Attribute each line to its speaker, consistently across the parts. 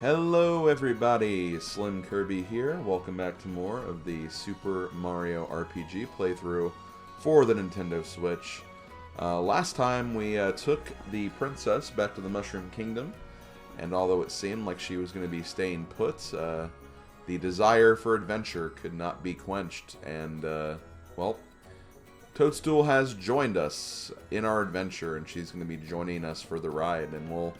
Speaker 1: Hello everybody, SlimKirby here. Welcome back to more of the Super Mario RPG playthrough for the Nintendo Switch. Last time we took the princess back to the Mushroom Kingdom, and although it seemed like she was going to be staying put, the desire for adventure could not be quenched, and, well, Toadstool has joined us in our adventure, and she's going to be joining us for the ride, and we'll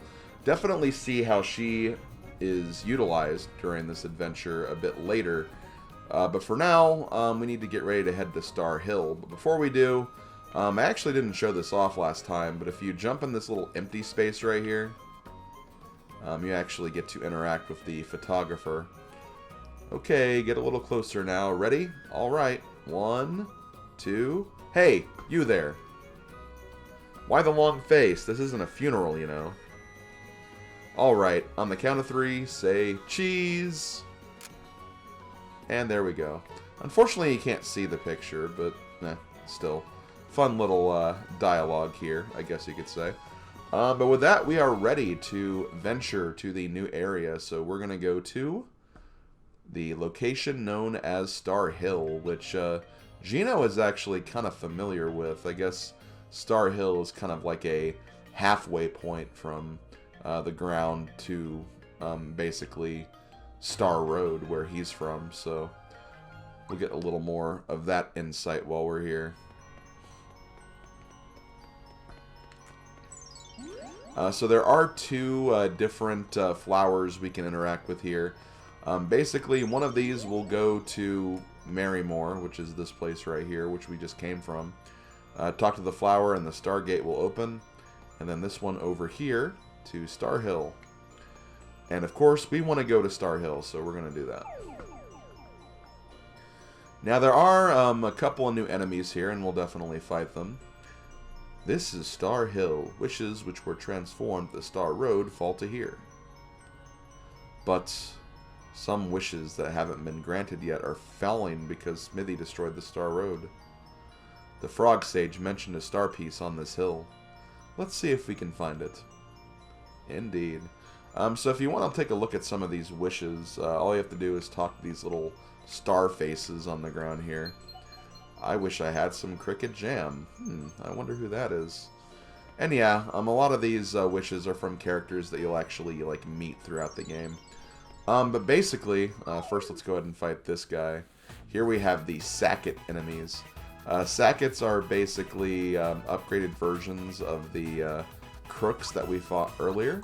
Speaker 1: definitely see how she is utilized during this adventure a bit later. But for now, we need to get ready to head to Star Hill. But before we do, I actually didn't show this off last time, but if you jump in this little empty space right here, you actually get to interact with the photographer. Okay, get a little closer now. Ready? Alright. 1, 2... Hey, you there. Why the long face? This isn't a funeral, you know. Alright, on the count of 3, say cheese. And there we go. Unfortunately, you can't see the picture, but still. Fun little dialogue here, I guess you could say. But with that, we are ready to venture to the new area. So we're going to go to the location known as Star Hill, which Gino is actually kind of familiar with. I guess Star Hill is kind of like a halfway point from the ground to basically Star Road, where he's from. So we'll get a little more of that insight while we're here. So there are two different flowers we can interact with here. Basically, one of these will go to Marrymore, which is this place right here, which we just came from. Talk to the flower and the Stargate will open. And then this one over here to Star Hill. And of course, we want to go to Star Hill, so we're going to do that. Now, there are a couple of new enemies here, and we'll definitely fight them. This is Star Hill. Wishes which were transformed to Star Road fall to here. But some wishes that haven't been granted yet are failing because Smithy destroyed the Star Road. The Frog Sage mentioned a star piece on this hill. Let's see if we can find it. Indeed. So if you want to take a look at some of these wishes, all you have to do is talk to these little star faces on the ground here. I wish I had some cricket jam. I wonder who that is. And yeah, a lot of these wishes are from characters that you'll actually meet throughout the game. But basically, first let's go ahead and fight this guy. Here we have the Sackett enemies. Sackets are basically upgraded versions of the crooks that we fought earlier.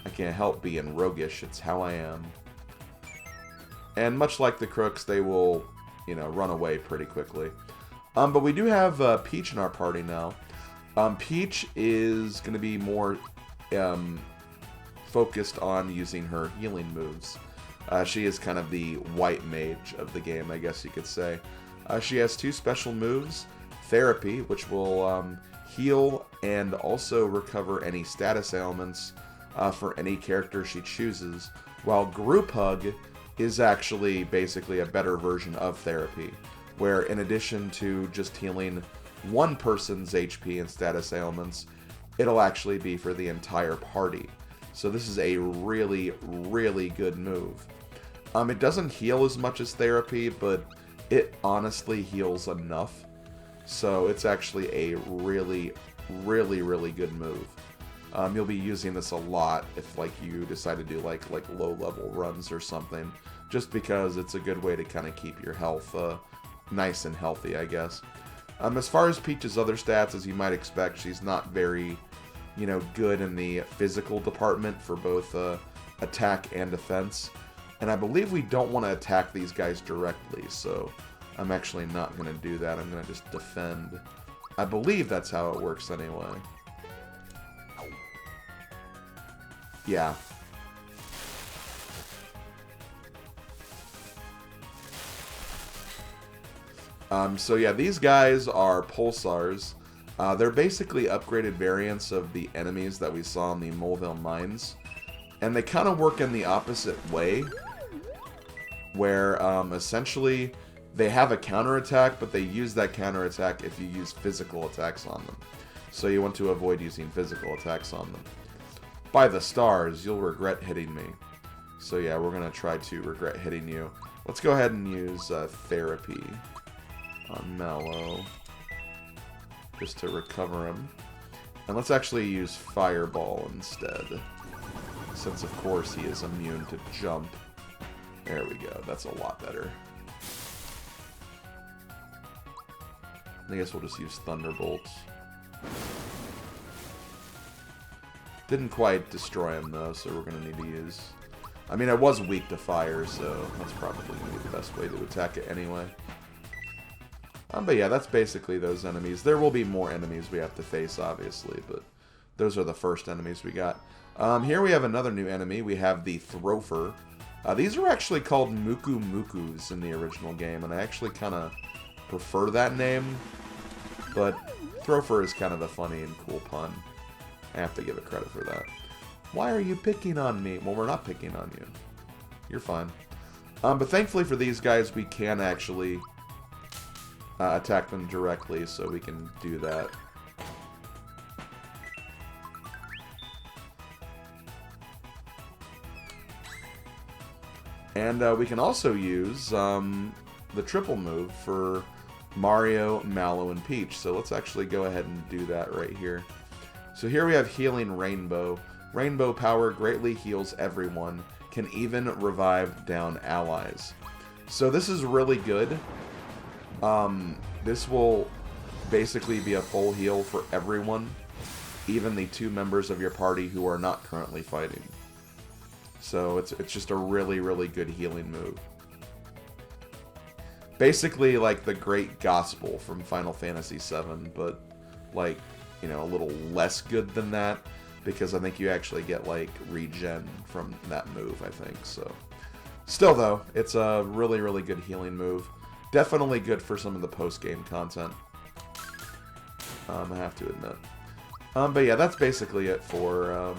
Speaker 1: I can't help being roguish, it's how I am. And much like the crooks, they will, run away pretty quickly. But we do have Peach in our party now. Peach is going to be more focused on using her healing moves. She is kind of the white mage of the game, I guess you could say. She has two special moves. Therapy, which will heal and also recover any status ailments for any character she chooses, while Group Hug is actually basically a better version of Therapy, where in addition to just healing one person's HP and status ailments, it'll actually be for the entire party. So this is a really, really good move. It doesn't heal as much as Therapy, but it honestly heals enough. So it's actually a really, really, really good move. You'll be using this a lot if you decide to do like low-level runs or something, just because it's a good way to kind of keep your health nice and healthy, I guess. As far as Peach's other stats, as you might expect, she's not very, good in the physical department for both attack and defense. And I believe we don't want to attack these guys directly, so I'm actually not going to do that. I'm going to just defend. I believe that's how it works anyway. Yeah. So yeah, these guys are pulsars. They're basically upgraded variants of the enemies that we saw in the Moleville Mines. And they kind of work in the opposite way, where essentially they have a counterattack, but they use that counterattack if you use physical attacks on them. So you want to avoid using physical attacks on them. By the stars, you'll regret hitting me. So yeah, we're going to try to regret hitting you. Let's go ahead and use Therapy on Mallow, just to recover him. And let's actually use Fireball instead, since of course he is immune to jump. There we go, that's a lot better. I guess we'll just use Thunderbolts. Didn't quite destroy him though, so we're going to need to use... I mean, I was weak to fire, so that's probably going to be the best way to attack it anyway. But yeah, that's basically those enemies. There will be more enemies we have to face, obviously, but those are the first enemies we got. Here we have another new enemy. We have the Throfer. These were actually called Muku Mukus in the original game, and I actually kind of prefer that name, but Throfer is kind of a funny and cool pun. I have to give it credit for that. Why are you picking on me? Well, we're not picking on you. You're fine. But thankfully for these guys, we can actually attack them directly, so we can do that. And we can also use the triple move for Mario, Mallow, and Peach. So let's actually go ahead and do that right here. So here we have Healing Rainbow. Rainbow power greatly heals everyone, can even revive down allies. So this is really good. This will basically be a full heal for everyone, even the 2 members of your party who are not currently fighting. So it's just a really, really good healing move. Basically like the Great Gospel from Final Fantasy VII, but like, you know, a little less good than that, because I think you actually get like regen from that move, I think. So still though, it's a really, really good healing move. Definitely good for some of the post-game content, I have to admit. But yeah, that's basically it for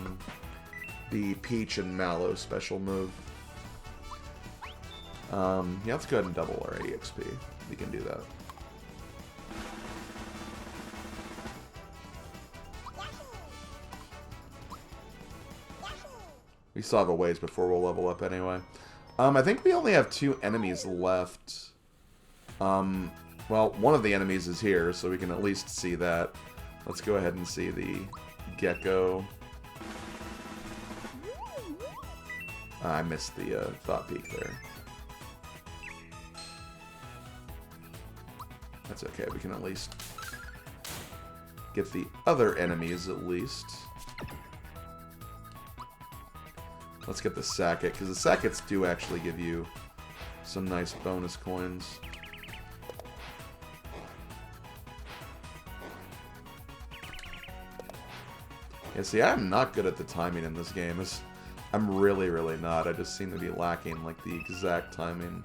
Speaker 1: the Peach and Mallow special move. Yeah, let's go ahead and double our EXP. We can do that. We still have a ways before we'll level up anyway. I think we only have 2 enemies left. Well, one of the enemies is here, so we can at least see that. Let's go ahead and see the Gecko. I missed the Thought Peak there. That's okay, we can at least get the other enemies at least. Let's get the Sacket, because the Sackets do actually give you some nice bonus coins. Yeah, see, I'm not good at the timing in this game. I'm really, really not. I just seem to be lacking, like, the exact timing.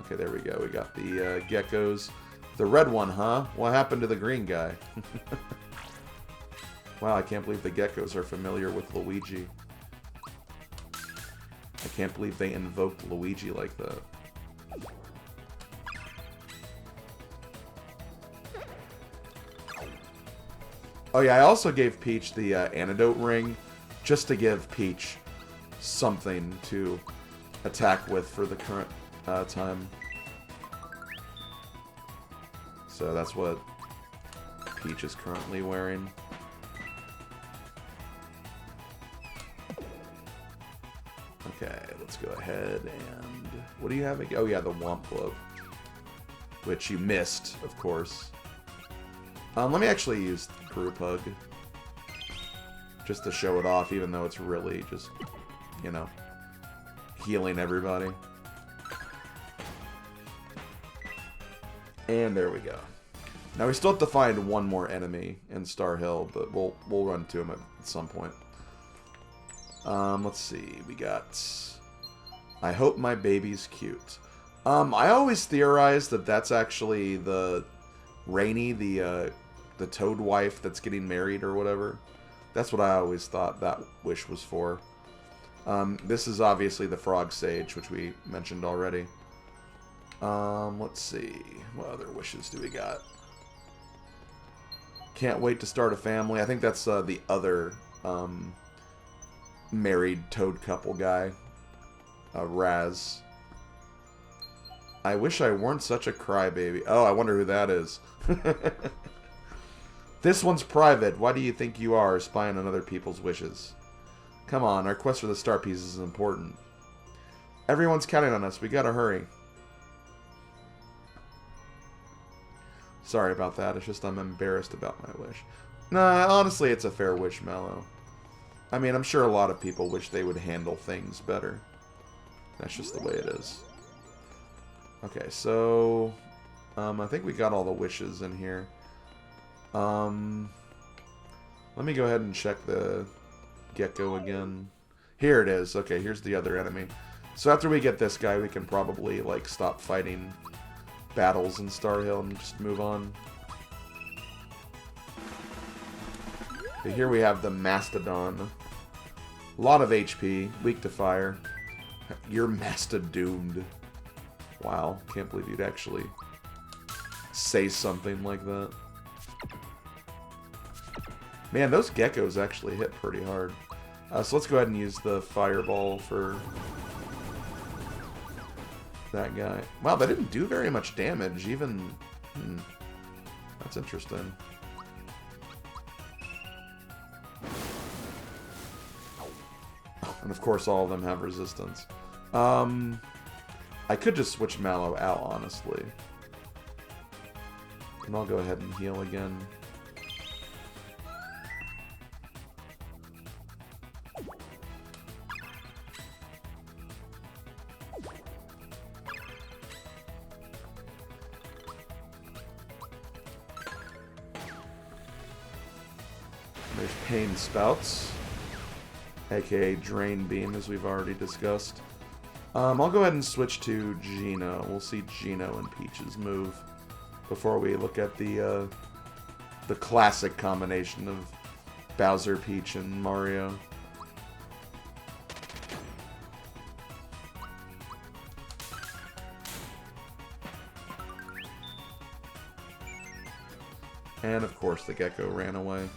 Speaker 1: Okay, there we go. We got the geckos. The red one, huh? What happened to the green guy? Wow, I can't believe the geckos are familiar with Luigi. I can't believe they invoked Luigi like that. Oh yeah, I also gave Peach the antidote ring, just to give Peach something to attack with for the current time. So that's what Peach is currently wearing. Okay, let's go ahead and... What do you have again? Oh yeah, the Womp Glove. Which you missed, of course. Let me actually use Group Hug. Just to show it off, even though it's really just, you know, healing everybody. And there we go. Now we still have to find one more enemy in Star Hill, but we'll run to him at some point. Let's see. We got... I hope my baby's cute. I always theorized that that's actually the Rainy, the Toad wife that's getting married or whatever. That's what I always thought that wish was for. This is obviously the Frog Sage, which we mentioned already. Let's see. What other wishes do we got? Can't wait to start a family. I think that's the other married toad couple guy. Raz. I wish I weren't such a crybaby. Oh, I wonder who that is. This one's private. Why do you think you are, spying on other people's wishes? Come on, our quest for the star piece is important. Everyone's counting on us. We gotta hurry. Sorry about that. It's just I'm embarrassed about my wish. Nah, honestly, it's a fair wish, Mallow. I mean, I'm sure a lot of people wish they would handle things better. That's just the way it is. Okay, so... I think we got all the wishes in here. Let me go ahead and check the gecko again. Here it is. Okay, here's the other enemy. So after we get this guy, we can probably, like, stop fighting battles in Star Hill and just move on. Okay, here we have the Mastodon. A lot of HP, weak to fire. You're Mastodoomed. Wow, can't believe you'd actually say something like that. Man, those geckos actually hit pretty hard. So let's go ahead and use the fireball for that guy. Wow, that didn't do very much damage, even... That's interesting. And of course all of them have resistance. I could just switch Mallow out, honestly. And I'll go ahead and heal again. There's Pain Spouts, aka Drain Beam, as we've already discussed. I'll go ahead and switch to Geno. We'll see Geno and Peach's move before we look at the classic combination of Bowser, Peach, and Mario. And of course the gecko ran away.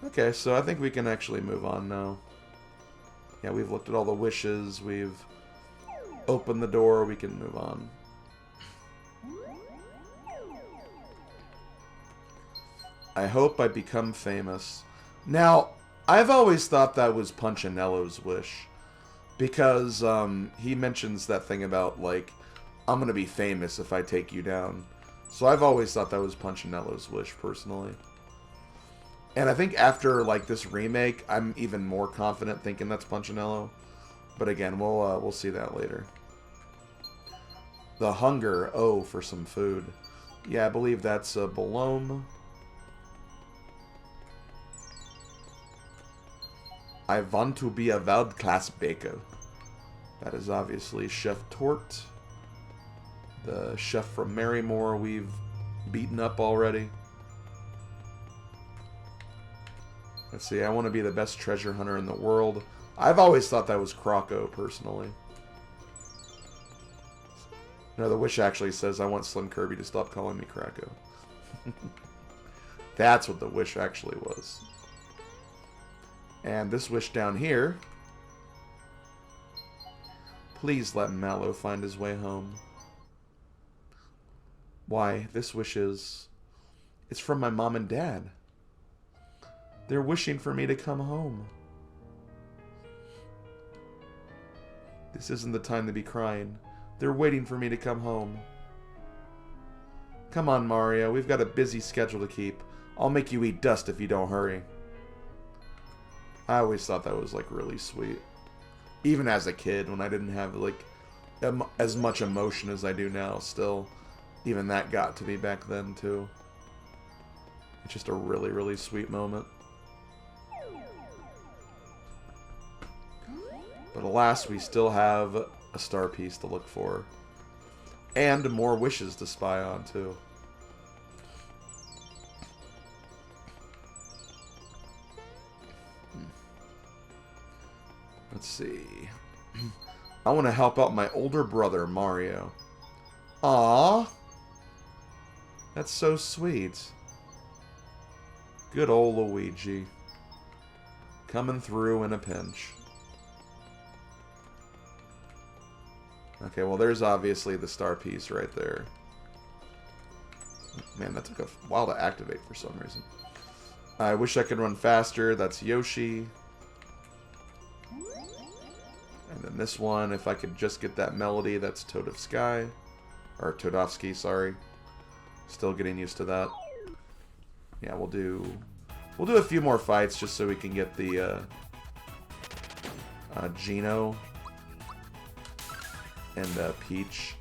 Speaker 1: Okay, so I think we can actually move on now. Yeah, we've looked at all the wishes, we've opened the door, we can move on. I hope I become famous. Now, I've always thought that was Punchinello's wish. Because he mentions that thing about, like, I'm gonna be famous if I take you down. So I've always thought that was Punchinello's wish, personally. And I think after, like, this remake, I'm even more confident thinking that's Punchinello. But again, we'll see that later. The hunger, oh, for some food. Yeah, I believe that's Bolome. I want to be a world-class baker. That is obviously Chef Tort. The chef from Marymore we've beaten up already. Let's see, I want to be the best treasure hunter in the world. I've always thought that was Croco, personally. No, the wish actually says, I want SlimKirby to stop calling me Croco. That's what the wish actually was. And this wish down here. Please let Mallow find his way home. Why, this wish is... It's from my mom and dad. They're wishing for me to come home. This isn't the time to be crying. They're waiting for me to come home. Come on, Mario. We've got a busy schedule to keep. I'll make you eat dust if you don't hurry. I always thought that was, like, really sweet. Even as a kid, when I didn't have, like, as much emotion as I do now, still, even that got to me back then, too. It's just a really, really sweet moment. But alas, we still have a star piece to look for. And more wishes to spy on, too. Let's see. I want to help out my older brother, Mario. Aww. That's so sweet. Good old Luigi. Coming through in a pinch. Okay, well there's obviously the star piece right there. Man, that took a while to activate for some reason. I wish I could run faster. That's Yoshi. And then this one, if I could just get that melody, that's Toad of Sky. Or Toadofsky, sorry. Still getting used to that. Yeah, we'll do a few more fights just so we can get the Geno and Peach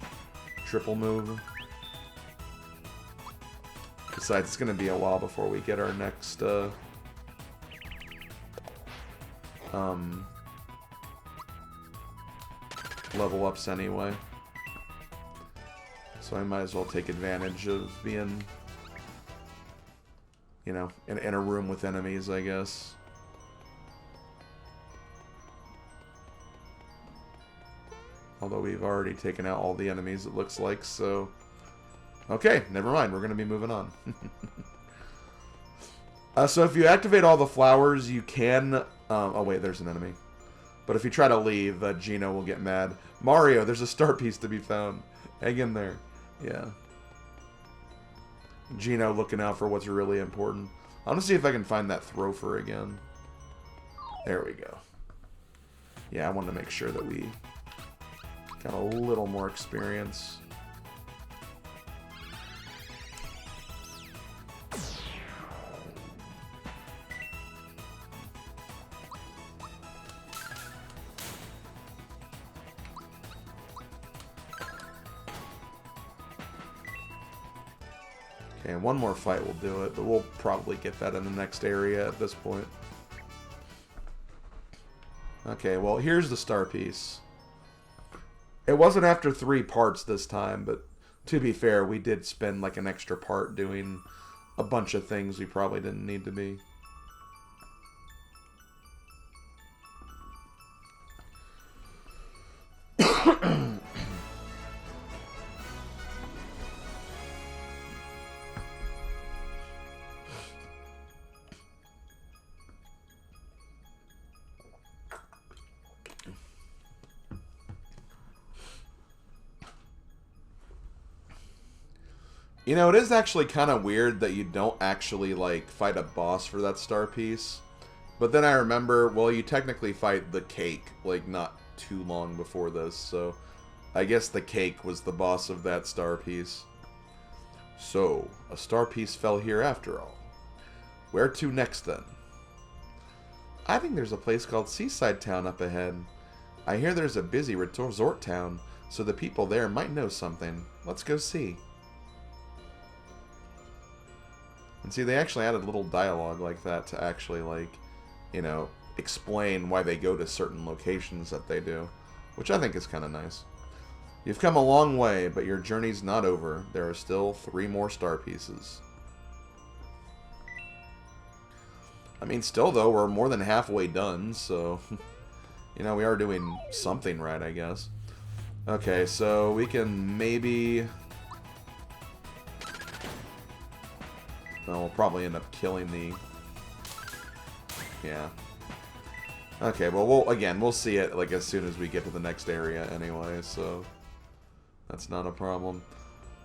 Speaker 1: triple move. Besides, it's going to be a while before we get our next level ups anyway. So I might as well take advantage of being, you know, in a room with enemies, I guess. Although we've already taken out all the enemies, it looks like, so... Okay, never mind. We're going to be moving on. So if you activate all the flowers, you can... oh, wait, there's an enemy. But if you try to leave, Geno will get mad. Mario, there's a star piece to be found. Hang in there. Yeah. Geno looking out for what's really important. I want to see if I can find that Throfer again. There we go. Yeah, I want to make sure that we got a little more experience. Okay, one more fight will do it, but we'll probably get that in the next area at this point. Okay, well, here's the star piece. It wasn't after 3 parts this time, but to be fair, we did spend like an extra part doing a bunch of things we probably didn't need to be. You know, it is actually kind of weird that you don't actually, like, fight a boss for that star piece. But then I remember, well, you technically fight the cake, like, not too long before this, so... I guess the cake was the boss of that star piece. So, a star piece fell here after all. Where to next, then? I think there's a place called Seaside Town up ahead. I hear there's a busy resort town, so the people there might know something. Let's go see. And see, they actually added a little dialogue like that to actually, like, you know, explain why they go to certain locations that they do. Which I think is kind of nice. You've come a long way, but your journey's not over. There are still 3 more star pieces. I mean, still, though, we're more than halfway done, so... you know, we are doing something right, I guess. Okay, so we can maybe... Well, we'll probably end up killing the... Yeah. Okay, well, we'll see it, like, as soon as we get to the next area anyway, so... That's not a problem.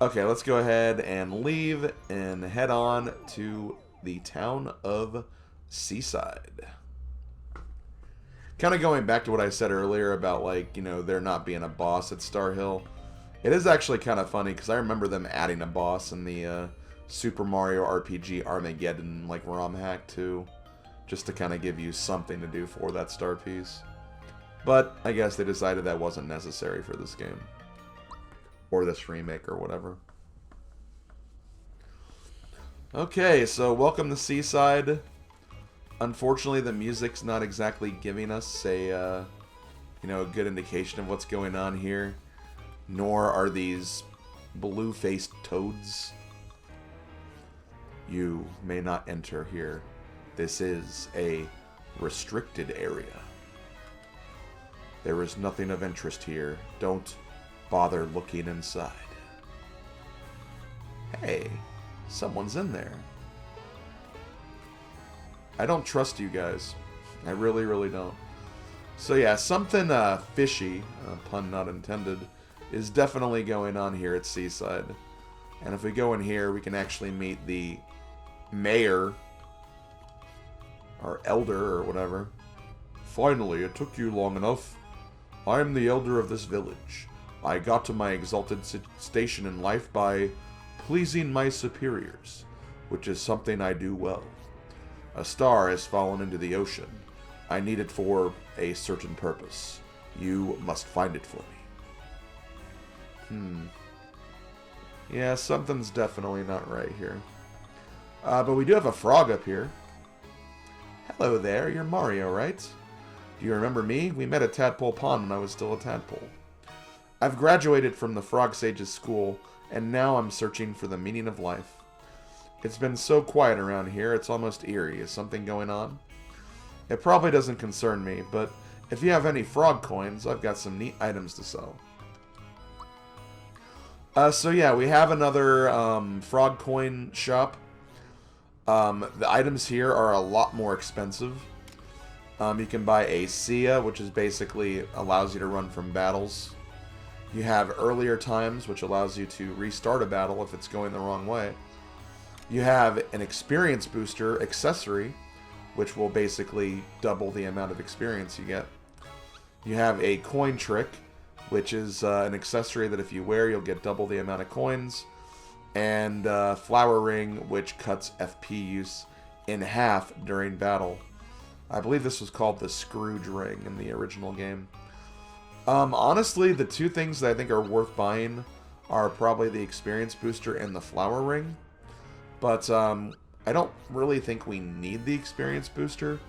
Speaker 1: Okay, let's go ahead and leave and head on to the town of Seaside. Kind of going back to what I said earlier about, like, you know, there not being a boss at Star Hill. It is actually kind of funny, because I remember them adding a boss in the, Super Mario RPG Armageddon, like, ROM hack too, just to kind of give you something to do for that star piece. But I guess they decided that wasn't necessary for this game. Or this remake or whatever. Okay, so welcome to Seaside. Unfortunately, the music's not exactly giving us a, you know, a good indication of what's going on here. Nor are these blue-faced toads. You may not enter here. This is a restricted area. There is nothing of interest here. Don't bother looking inside. Hey, someone's in there. I don't trust you guys. I really, really don't. So yeah, something fishy, pun not intended, is definitely going on here at Seaside. And if we go in here, we can actually meet the mayor, or elder, or whatever. Finally, it took you long enough. I am the elder of this village. I got to my exalted station in life by pleasing my superiors, which is something I do well. A star has fallen into the ocean. I need it for a certain purpose. You must find it for me. Yeah, something's definitely not right here. But we do have a frog up here. Hello there, you're Mario, right? Do you remember me? We met at Tadpole Pond when I was still a tadpole. I've graduated from the Frog Sage's school, and now I'm searching for the meaning of life. It's been so quiet around here, it's almost eerie. Is something going on? It probably doesn't concern me, but if you have any frog coins, I've got some neat items to sell. So yeah, we have another frog coin shop. The items here are a lot more expensive. You can buy a Sia, which is basically allows you to run from battles. You have earlier times, which allows you to restart a battle if it's going the wrong way. You have an experience booster accessory, which will basically double the amount of experience you get. You have a coin trick, which is an accessory that if you wear, you'll get double the amount of coins. And flower ring, which cuts FP use in half during battle. I believe this was called the Scrooge ring in the original game. Honestly, the two things that I think are worth buying are probably the experience booster and the flower ring. But I don't really think we need the experience booster.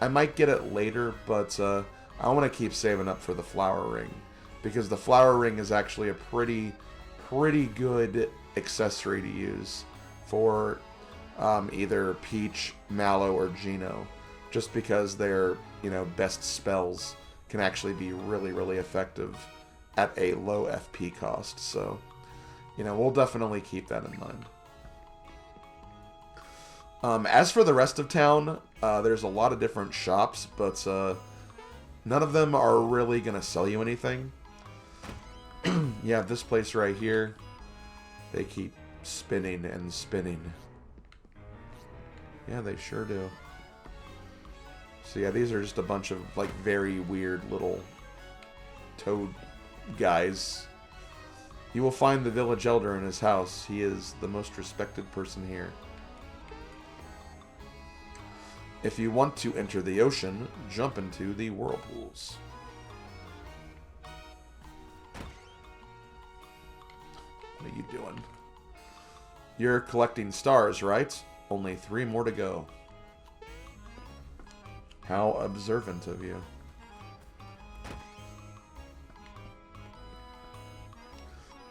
Speaker 1: I might get it later, but I want to keep saving up for the flower ring. Because the flower ring is actually a pretty good accessory to use for either Peach, Mallow, or Geno. Just because their, best spells can actually be really effective at a low FP cost. So, we'll definitely keep that in mind. As for the rest of town, there's a lot of different shops, but none of them are really going to sell you anything. You have this place right here. They keep spinning and spinning. Yeah, they sure do. So yeah, these are just a bunch of, very weird little toad guys. You will find the village elder in his house. He is the most respected person here. If you want to enter the ocean, jump into the whirlpools. What are you doing? You're collecting stars, right? Only 3 more to go. How observant of you.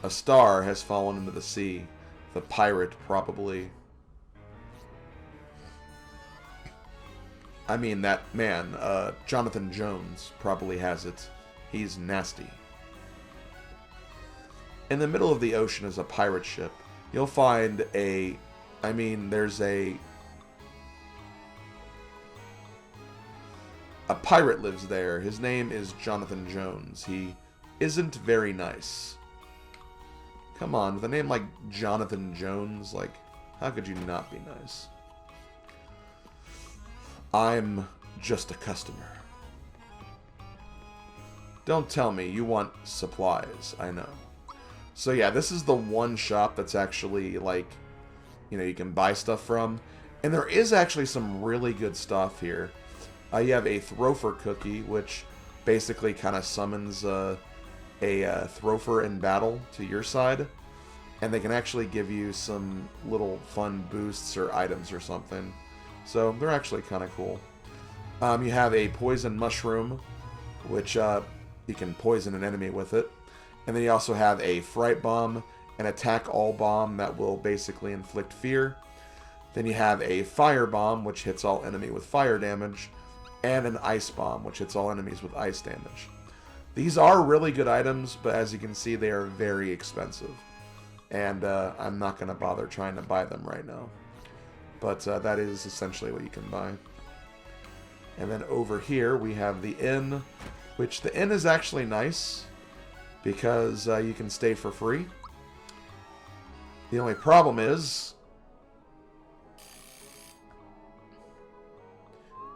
Speaker 1: A star has fallen into the sea. The pirate probably... I mean, that man, Jonathan Jones, probably has it. He's nasty. In the middle of the ocean is a pirate ship. You'll find there's a pirate lives there. His name is Jonathan Jones. He isn't very nice. Come on, with a name like Jonathan Jones, how could you not be nice? I'm just a customer. Don't tell me you want supplies, I know. So yeah, this is the one shop that's actually, you can buy stuff from. And there is actually some really good stuff here. You have a Throfer cookie, which basically kind of summons a Throfer in battle to your side. And they can actually give you some little fun boosts or items or something. So they're actually kind of cool. You have a poison mushroom, which you can poison an enemy with it. And then you also have a fright bomb, an attack all bomb that will basically inflict fear. Then you have a fire bomb, which hits all enemy with fire damage. And an ice bomb, which hits all enemies with ice damage. These are really good items, but as you can see, they are very expensive. And I'm not going to bother trying to buy them right now. But that is essentially what you can buy. And then over here, we have the inn, which the inn is actually nice because you can stay for free. The only problem is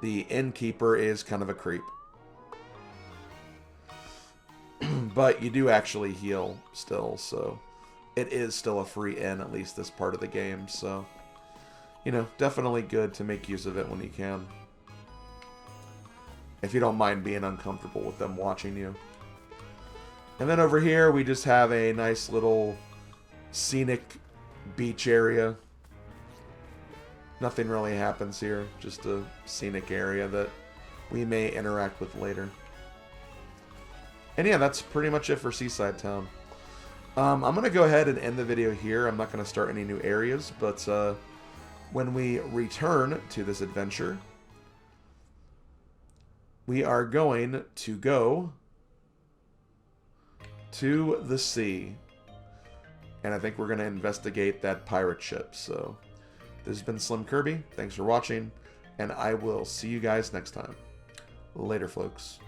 Speaker 1: the innkeeper is kind of a creep. But you do actually heal still, so it is still a free inn, at least this part of the game. So, you know, definitely good to make use of it when you can. If you don't mind being uncomfortable with them watching you. And then over here, we just have a nice little scenic beach area. Nothing really happens here, just a scenic area that we may interact with later. And yeah, that's pretty much it for Seaside Town. I'm going to go ahead and end the video here. I'm not going to start any new areas, but when we return to this adventure, we are going to go to the sea. And I think we're going to investigate that pirate ship. So this has been SlimKirby. Thanks for watching, and I will see you guys next time. Later, folks.